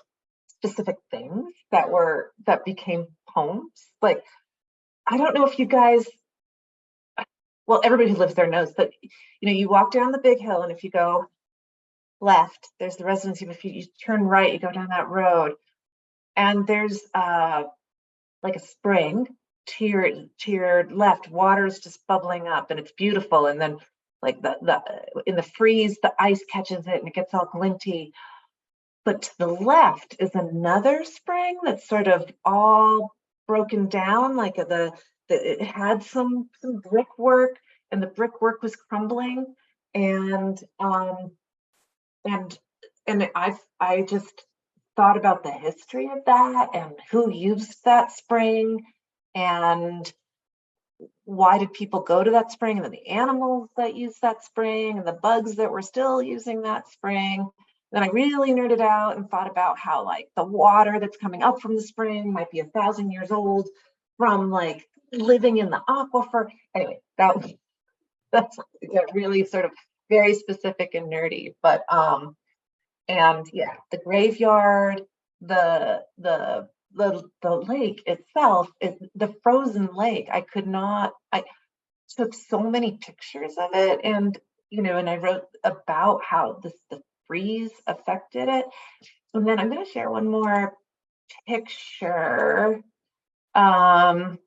specific things that became poems. Like, I don't know if you guys, well, everybody who lives there knows, but you walk down the big hill, and if you go left, there's the residency. But if you turn right, you go down that road, and there's like a spring to your left. Water's just bubbling up, and it's beautiful. And then like the in the freeze, the ice catches it and it gets all glinty. But to the left is another spring that's sort of all broken down, like it had some brickwork, and the brickwork was crumbling. And I just thought about the history of that and who used that spring and why did people go to that spring, and then the animals that used that spring and the bugs that were still using that spring. Then I really nerded out and thought about how like the water that's coming up from the spring might be 1,000 years old from like living in the aquifer. Anyway, that's really sort of very specific and nerdy. But and yeah, the graveyard, the lake itself is the frozen lake. I took so many pictures of it, and and I wrote about how the freeze affected it. And then I'm going to share one more picture. And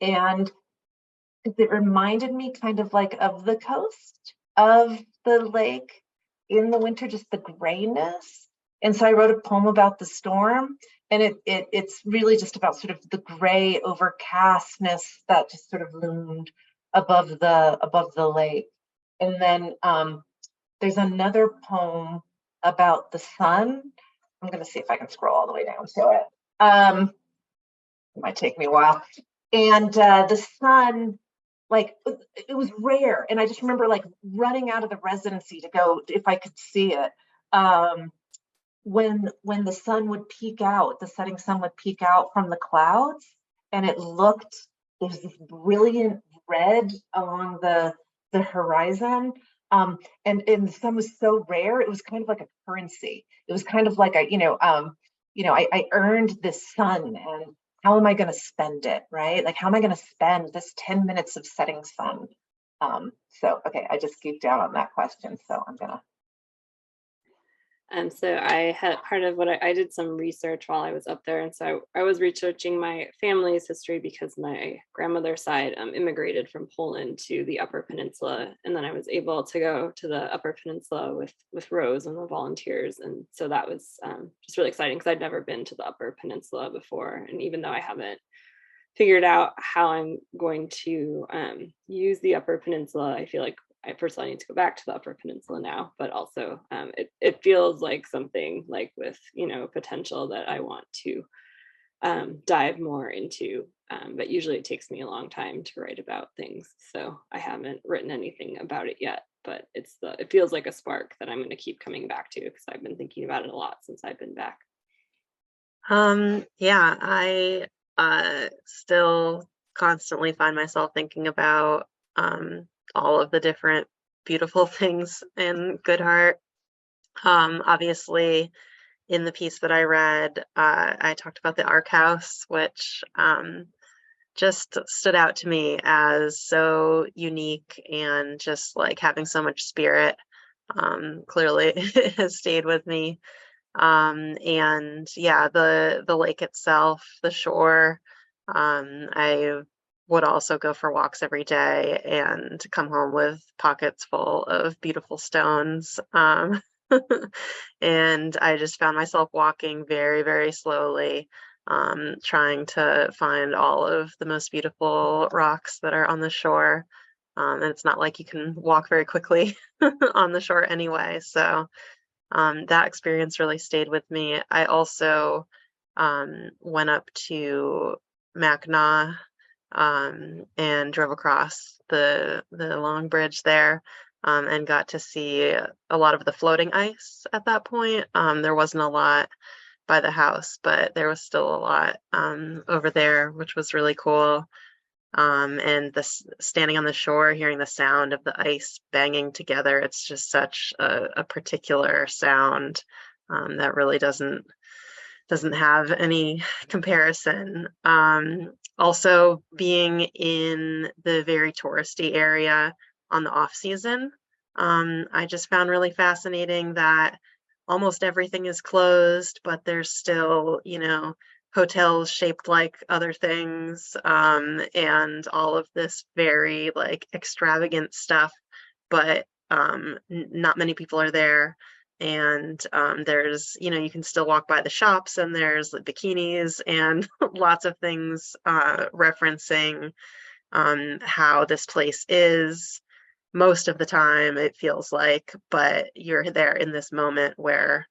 it reminded me kind of like of the coast of the lake in the winter, just the grayness. And so I wrote a poem about the storm, and it's really just about sort of the gray overcastness that just sort of loomed above the lake. And then there's another poem about the sun. I'm going to see if I can scroll all the way down to it. It might take me a while. And the sun, like, it was rare. And I just remember like running out of the residency to go, if I could see it. When the sun would peek out, the setting sun would peek out from the clouds, and there's this brilliant red along the horizon. And the sun was so rare, it was kind of like a currency. It was kind of like I earned this sun, and how am I going to spend it, right? Like, how am I going to spend this 10 minutes of setting sun? So, okay, I just geeked out on that question, so I'm gonna. So I had part of what I did some research while I was up there. And so I was researching my family's history because my grandmother's side immigrated from Poland to the Upper Peninsula. And then I was able to go to the Upper Peninsula with Rose and the volunteers. And so that was just really exciting because I'd never been to the Upper Peninsula before. And even though I haven't figured out how I'm going to use the Upper Peninsula, I feel like I personally need to go back to the Upper Peninsula now, but also it feels like something like with, potential that I want to dive more into. But usually it takes me a long time to write about things. So I haven't written anything about it yet, but it feels like a spark that I'm going to keep coming back to because I've been thinking about it a lot since I've been back. Yeah, I still constantly find myself thinking about all of the different beautiful things in Good Hart. Obviously, in the piece that I read, I talked about the Ark House, which just stood out to me as so unique and just like having so much spirit. Clearly, it has stayed with me. And yeah, the lake itself, the shore, I would also go for walks every day and come home with pockets full of beautiful stones. And I just found myself walking very, very slowly, trying to find all of the most beautiful rocks that are on the shore. And it's not like you can walk very quickly on the shore anyway. So that experience really stayed with me. I also went up to Mackinac and drove across the long bridge there and got to see a lot of the floating ice at that point. There wasn't a lot by the house, but there was still a lot over there, which was really cool. And standing on the shore, hearing the sound of the ice banging together, it's just such a particular sound that really doesn't have any comparison. Also, being in the very touristy area on the off season, I just found really fascinating that almost everything is closed, but there's still, hotels shaped like other things, and all of this very like extravagant stuff, but not many people are there. And there's, you can still walk by the shops and there's like bikinis and lots of things referencing how this place is most of the time, it feels like, but you're there in this moment where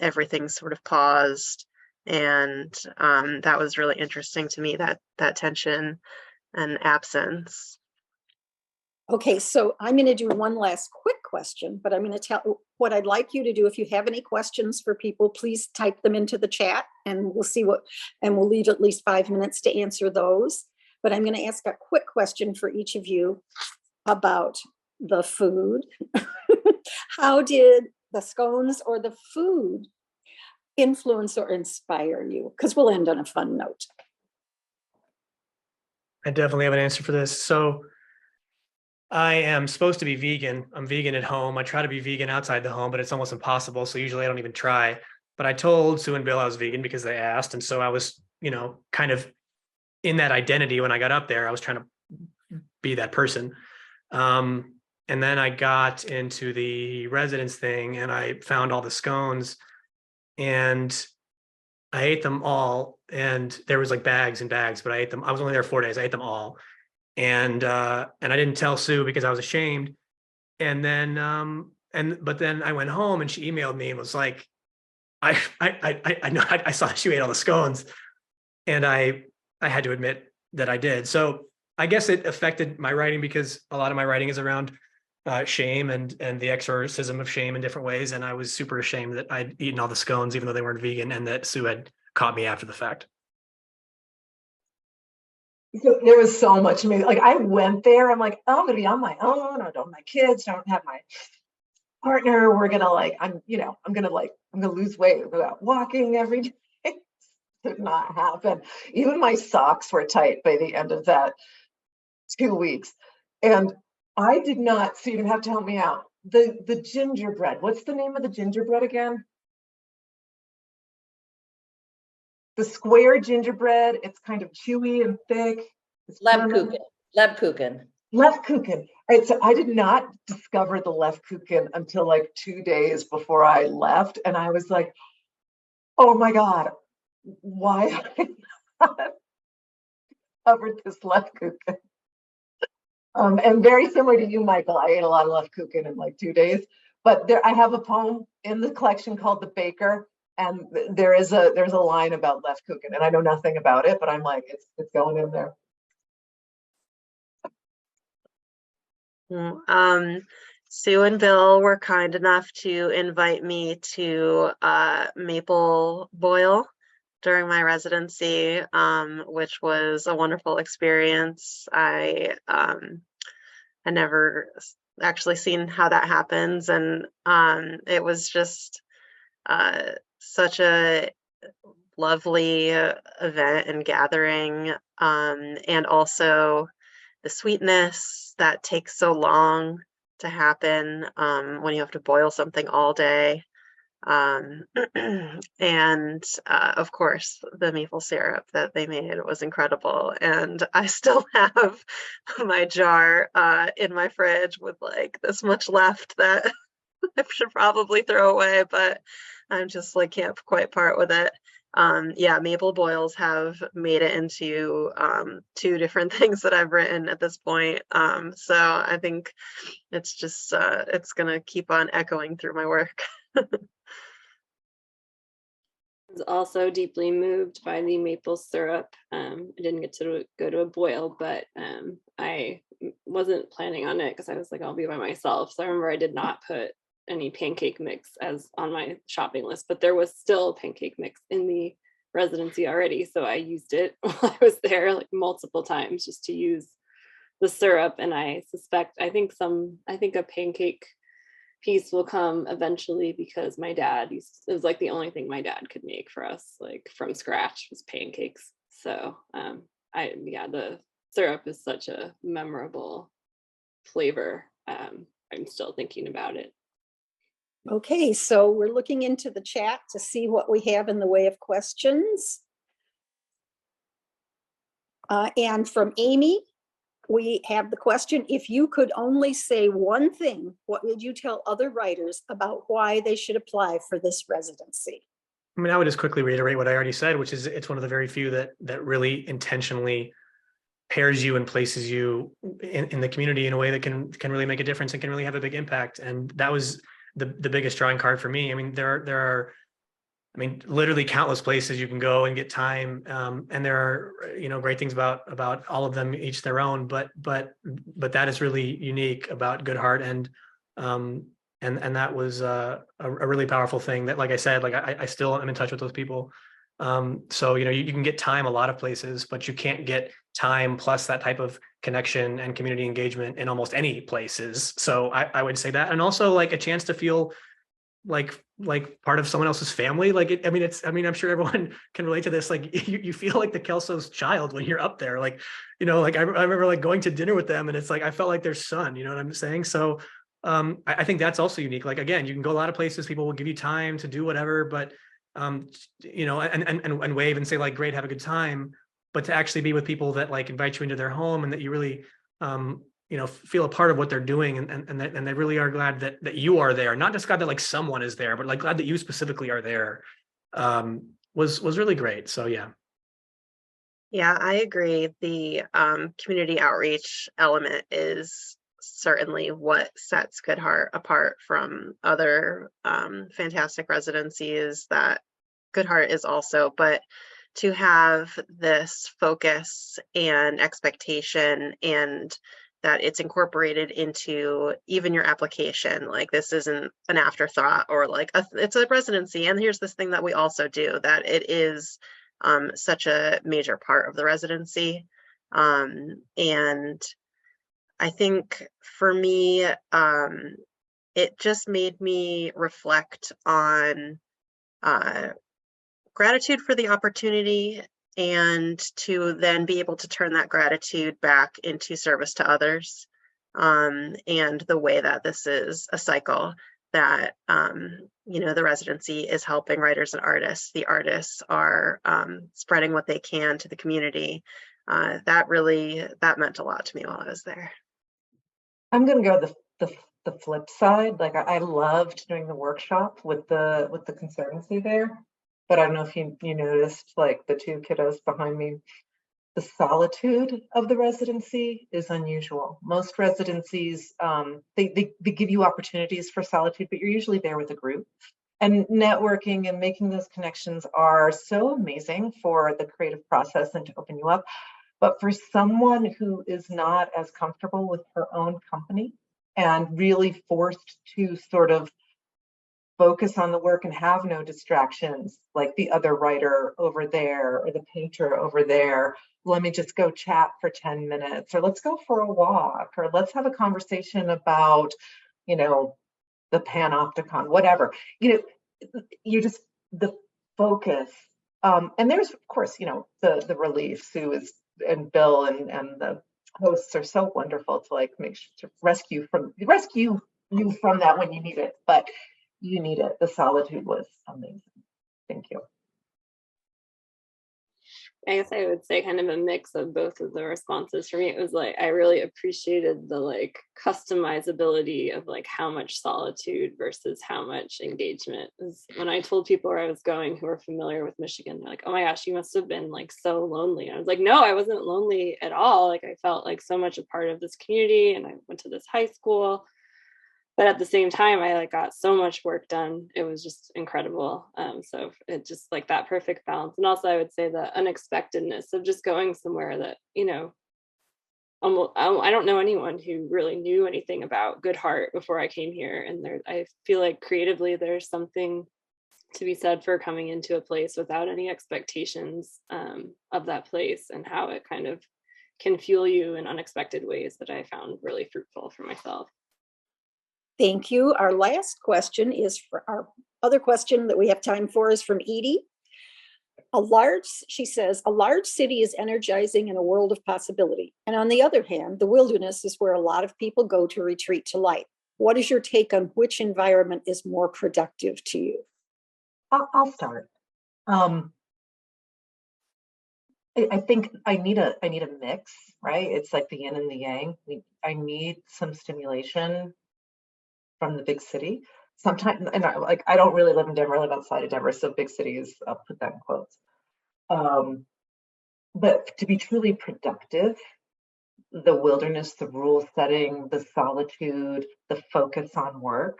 everything's sort of paused. And that was really interesting to me, that tension and absence. Okay, so I'm going to do one last quick question, but I'm going to tell what I'd like you to do. If you have any questions for people, please type them into the chat and we'll see and we'll leave at least 5 minutes to answer those. But I'm going to ask a quick question for each of you about the food. How did the scones or the food influence or inspire you? Because we'll end on a fun note. I definitely have an answer for this. So I am supposed to be vegan. I'm vegan at home. I try to be vegan outside the home, but it's almost impossible. So usually I don't even try. But I told Sue and Bill I was vegan because they asked. And so I was, kind of in that identity when I got up there. I was trying to be that person. And then I got into the residence thing and I found all the scones and I ate them all. And there was like bags and bags, but I ate them. I was only there 4 days. I ate them all. And I didn't tell Sue because I was ashamed. And then, but then I went home and she emailed me and was like, I know I saw she ate all the scones, and I had to admit that I did. So I guess it affected my writing because a lot of my writing is around shame and the exorcism of shame in different ways. And I was super ashamed that I'd eaten all the scones, even though they weren't vegan, and that Sue had caught me after the fact. So there was so much amazing. Like I went there, I'm like, oh, I'm gonna be on my own. I don't have my kids, don't have my partner. We're gonna I'm gonna lose weight. We're out walking every day. Did not happen. Even my socks were tight by the end of that 2 weeks. And I did not, so you're gonna have to help me out. the gingerbread. What's the name of the gingerbread again? The square gingerbread. It's kind of chewy and thick. It's German. Lebkuchen. Lefkuchen. All right, so I did not discover the Lefkuchen until like 2 days before I left, and I was like, "Oh my God, why have I not covered this Lefkuchen?" And very similar to you, Michael, I ate a lot of Lefkuchen in like 2 days. But there, I have a poem in the collection called "The Baker," and there's a line about Lefkuchen, and I know nothing about it, but I'm like, it's going in there. Sue and Bill were kind enough to invite me to maple boil during my residency, which was a wonderful experience. I never actually seen how that happens, and it was just such a lovely event and gathering, and also the sweetness that takes so long to happen when you have to boil something all day. And of course, the maple syrup that they made was incredible. And I still have my jar in my fridge with like this much left that I should probably throw away, but I'm just like can't quite part with it. Yeah, maple boils have made it into 2 different things that I've written at this point. So I think it's just it's gonna keep on echoing through my work. I was also deeply moved by the maple syrup. I didn't get to go to a boil, but I wasn't planning on it because I was like, I'll be by myself. So I remember I did not put any pancake mix as on my shopping list, but there was still pancake mix in the residency already. So I used it while I was there like multiple times just to use the syrup. And I think a pancake piece will come eventually because my dad it was like the only thing my dad could make for us like from scratch was pancakes. So the syrup is such a memorable flavor. I'm still thinking about it. Okay, so we're looking into the chat to see what we have in the way of questions. And from Amy, we have the question, if you could only say one thing, what would you tell other writers about why they should apply for this residency? I mean, I would just quickly reiterate what I already said, which is it's one of the very few that really intentionally pairs you and places you in the community in a way that can really make a difference and can really have a big impact. And that was the biggest drawing card for me. I mean, there are literally countless places you can go and get time, and there are great things about all of them, each their own. But that is really unique about Good Hart, and that was a really powerful thing. That, like I said, like I still am in touch with those people. So you can get time a lot of places, but you can't get time plus that type of connection and community engagement in almost any places. So I would say that, and also like a chance to feel like part of someone else's family. Like I'm sure everyone can relate to this. Like you feel like the Kelso's child when you're up there. Like I remember like going to dinner with them, and it's like I felt like their son. You know what I'm saying? So I think that's also unique. Like again, you can go a lot of places. People will give you time to do whatever, but and wave and say like, great, have a good time. But to actually be with people that like invite you into their home and that you really feel a part of what they're doing, and they really are glad that you are there, not just glad that like someone is there, but like glad that you specifically are there, was really great. So yeah. Yeah, I agree. The community outreach element is certainly what sets Good Hart apart from other fantastic residencies that Good Hart is also. But to have this focus and expectation, and that it's incorporated into even your application, like this isn't an afterthought or like it's a residency and here's this thing that we also do, that it is such a major part of the residency. And I think for me, it just made me reflect on gratitude for the opportunity, and to then be able to turn that gratitude back into service to others. and the way that this is a cycle that, the residency is helping writers and artists. The artists are spreading what they can to the community. That meant a lot to me while I was there. I'm going to go the flip side. Like I loved doing the workshop with the conservancy there, but I don't know if you noticed, like the two kiddos behind me, the solitude of the residency is unusual. Most residencies, they give you opportunities for solitude, but you're usually there with a group. And networking and making those connections are so amazing for the creative process and to open you up. But for someone who is not as comfortable with her own company and really forced to sort of focus on the work and have no distractions, like the other writer over there or the painter over there, let me just go chat for 10 minutes, or let's go for a walk, or let's have a conversation about, the panopticon, whatever. You just, the focus. And there's, of course, the relief. Sue and Bill and the hosts are so wonderful to like make sure to rescue you from that when you need it, but you need it. The solitude was amazing. Thank you. I guess I would say kind of a mix of both of the responses. For me, it was like I really appreciated the like customizability of like how much solitude versus how much engagement. When I told people where I was going who were familiar with Michigan, they're like, oh my gosh, you must have been like so lonely. And I was like, no, I wasn't lonely at all. Like I felt like so much a part of this community, and I went to this high school. But at the same time, I like got so much work done. It was just incredible. So it just like that perfect balance. And also I would say the unexpectedness of just going somewhere that, almost, I don't know anyone who really knew anything about Good Hart before I came here. And I feel like creatively there's something to be said for coming into a place without any expectations of that place, and how it kind of can fuel you in unexpected ways that I found really fruitful for myself. Thank you. Our last question is for our other question that we have time for is from Edie. She says, a large city is energizing in a world of possibility. And on the other hand, the wilderness is where a lot of people go to retreat to light. What is your take on which environment is more productive to you? I'll start. I think I need a mix, right? It's like the yin and the yang. I need some stimulation from the big city sometimes, and I don't really live in Denver. I live outside of Denver, so big cities, I'll put that in quotes. But to be truly productive, the wilderness, the rule setting, the solitude, the focus on work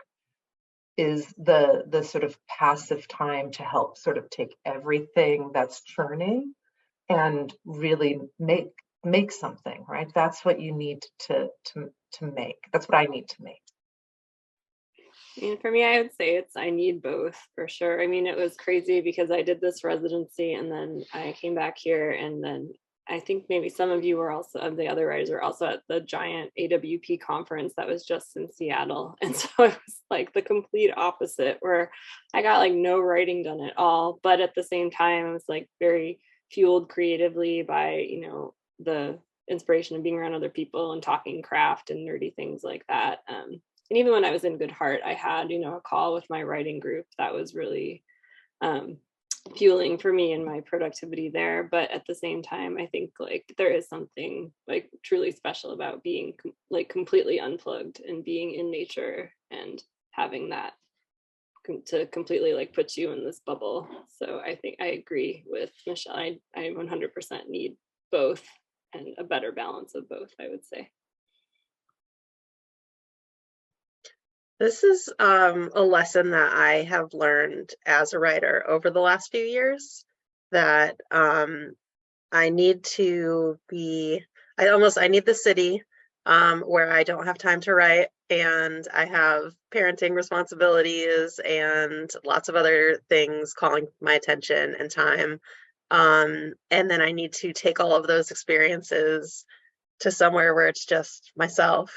is the sort of passive time to help sort of take everything that's churning and really make something, right? That's what you need to make. That's what I need to make. And for me, I would say I need both for sure. I mean, it was crazy because I did this residency and then I came back here, and then I think maybe some of you were also, of the other writers were also at the giant AWP conference that was just in Seattle. And so it was like the complete opposite, where I got like no writing done at all. But at the same time, I was like very fueled creatively by, the inspiration of being around other people and talking craft and nerdy things like that. And even when I was in Good Hart, I had, a call with my writing group that was really fueling for me and my productivity there. But at the same time, I think like there is something like truly special about being like completely unplugged and being in nature and having that to completely like put you in this bubble. So I think I agree with Michele. I 100% need both, and a better balance of both, I would say. This is a lesson that I have learned as a writer over the last few years, that I need to be, I need the city where I don't have time to write, and I have parenting responsibilities and lots of other things calling my attention and time. And then I need to take all of those experiences to somewhere where it's just myself.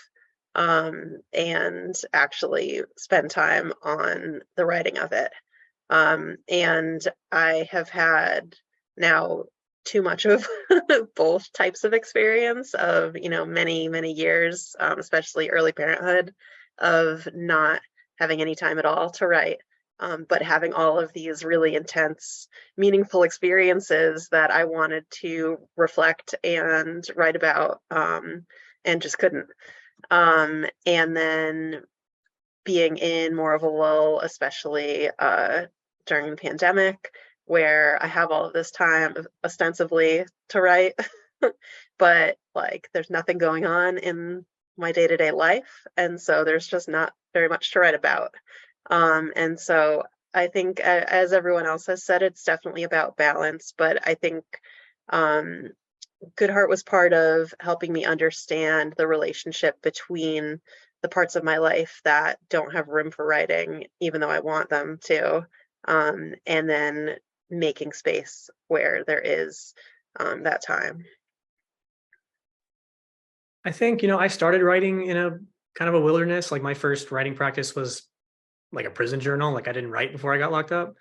And actually spend time on the writing of it. And I have had now too much of both types of experience of, many years, especially early parenthood, of not having any time at all to write, but having all of these really intense, meaningful experiences that I wanted to reflect and write about, and just couldn't. And then being in more of a lull, especially during the pandemic, where I have all of this time ostensibly to write, but like there's nothing going on in my day-to-day life. And so there's just not very much to write about. And so I think, as everyone else has said, it's definitely about balance, but I think Good Hart was part of helping me understand the relationship between the parts of my life that don't have room for writing, even though I want them to, and then making space where there is that time. I think, I started writing in a kind of a wilderness. Like my first writing practice was like a prison journal. Like I didn't write before I got locked up.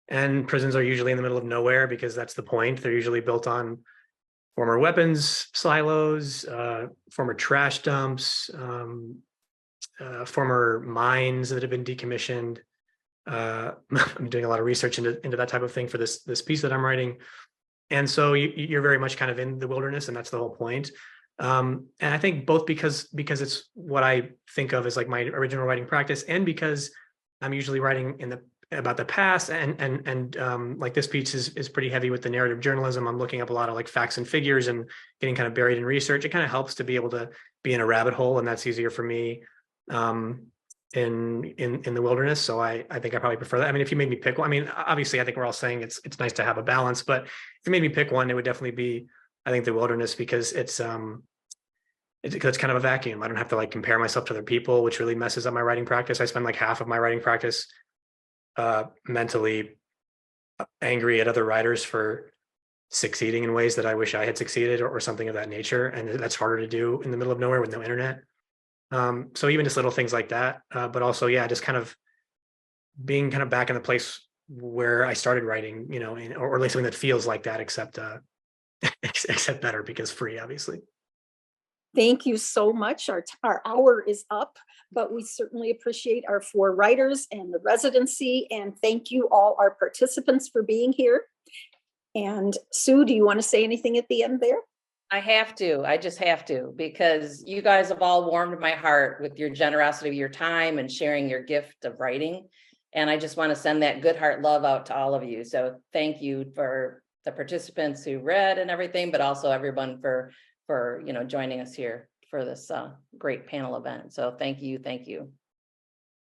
And prisons are usually in the middle of nowhere because that's the point. They're usually built on former weapons silos, former trash dumps, former mines that have been decommissioned. I'm doing a lot of research into that type of thing for this piece that I'm writing. And so you're very much kind of in the wilderness, and that's the whole point. And I think both because it's what I think of as like my original writing practice, and because I'm usually writing about the past, and like this piece is pretty heavy with the narrative journalism. I'm looking up a lot of like facts and figures and getting kind of buried in research. It kind of helps to be able to be in a rabbit hole, and that's easier for me in the wilderness. So I think I probably prefer that. I mean, if you made me pick one, I mean, obviously I think we're all saying it's nice to have a balance, but if you made me pick one, it would definitely be, I think, the wilderness, because it's kind of a vacuum. I don't have to like compare myself to other people, which really messes up my writing practice. I spend like half of my writing practice mentally angry at other writers for succeeding in ways that I wish I had succeeded, or something of that nature. And that's harder to do in the middle of nowhere with no internet. So even just little things like that, but also, yeah, just kind of being kind of back in the place where I started writing, or at least something that feels like that, except better, because free, obviously. Thank you so much. Our hour is up, but we certainly appreciate our 4 writers and the residency. And thank you all our participants for being here. And Sue, do you want to say anything at the end there? I just have to, because you guys have all warmed my heart with your generosity of your time and sharing your gift of writing. And I just want to send that Good Hart love out to all of you. So thank you for the participants who read and everything, but also everyone for joining us here for this great panel event. So thank you.